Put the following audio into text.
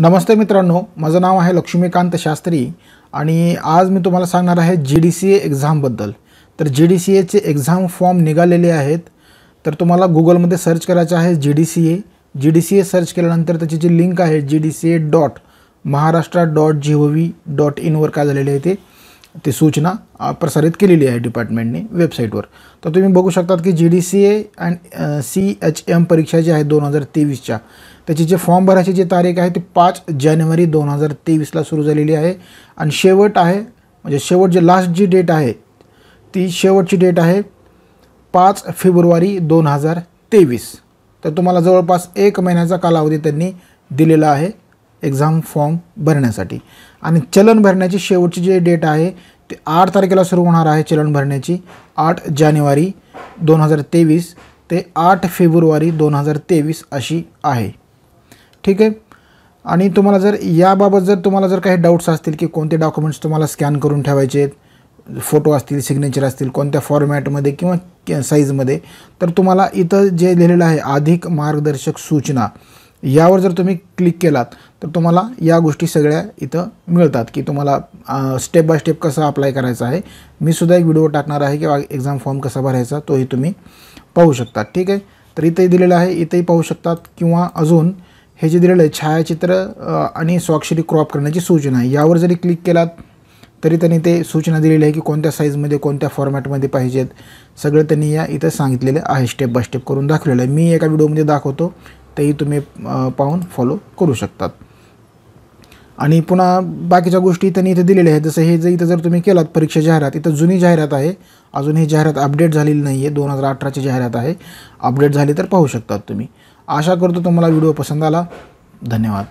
नमस्ते मित्रांनो, माझं नाव आहे लक्ष्मीकांत शास्त्री आणि आज मी तुम्हाला सांगणार आहे GDCA एक्झामबद्दल। तर GDCAचे एक्झाम फॉर्म निघालेले आहेत। तर तुम्हाला गुगलमध्ये सर्च करायचं आहे GDCA सर्च केल्यानंतर त्याची जी लिंक आहे gdca.maharashtra.gov.in वर काय झालेले आहे ते सूचना प्रसारित केलेली आहे डिपार्टमेंटने वेबसाईटवर। तर तुम्ही बघू शकतात की GDCA आणि CHM परीक्षा जी आहे 2023च्या त्याची जे फॉर्म भरायची जी तारीख आहे ती 5 जानेवारी 2023 ला सुरू झालेली आहे आणि शेवट आहे म्हणजे शेवट जे लास्ट जी डेट आहे ती शेवटची डेट आहे 5 फेब्रुवारी 2023। तर तुम्हाला जवळपास 1 महिन्याचा कालावधी त्यांनी दिलेला आहे एक्झाम फॉर्म भरण्यासाठी। आणि चलन भरण्याची शेवटची जी डेट आहे ते 8 तारखेला सुरू होणार आहे चलन भरण्याची 8 जानेवारी 2023 ते 8 फेब्रुवारी 2023 अशी आहे। ठीक आहे। आणि तुम्हाला जर याबाबत जर तुम्हाला जर काही डाउट्स असतील की कोणते डॉक्युमेंट्स तुम्हाला स्कॅन करून ठेवायचे आहेत, फोटो असतील, सिग्नेचर असतील, कोणत्या फॉर्मॅटमध्ये किंवा साईजमध्ये, तर तुम्हाला इथं जे लिहिलेलं आहे अधिक मार्गदर्शक सूचना यावर जर तुम्ही क्लिक केलात तर तुम्हाला या गोष्टी सगळ्या इथं मिळतात की तुम्हाला स्टेप बाय स्टेप कसं अप्लाय करायचं आहे। मी सुद्धा एक व्हिडिओ टाकणार आहे की एक्झाम फॉर्म कसा भरायचा तोही तुम्ही पाहू शकता। ठीक आहे। तर इथंही दिलेलं आहे, इथंही पाहू शकतात। किंवा अजून हे जे दिलेलं आहे छायाचित्र आणि स्वाक्षरी क्रॉप करण्याची सूचना आहे, यावर जरी क्लिक केलात तरी त्यांनी ते सूचना दिलेली आहे की कोणत्या साईजमध्ये कोणत्या फॉर्मॅटमध्ये पाहिजेत, सगळं त्यांनी या इथं सांगितलेलं आहे, स्टेप बाय स्टेप करून दाखवलेलं आहे। मी एका व्हिडिओमध्ये दाखवतो, तेही तुम्ही पाहून फॉलो करू शकतात। आणि पुन्हा बाकीच्या गोष्टी त्यांनी इथे दिलेल्या आहेत, जसं हे इथं जर तुम्ही केलात परीक्षा जाहिरात, इथं जुनी जाहिरात आहे, अजून ही जाहिरात अपडेट झालेली नाही आहे, 2018ची जाहिरात आहे, अपडेट झाली तर पाहू शकतात तुम्ही। आशा करतो तुम्हाला व्हिडिओ पसंत आला। धन्यवाद।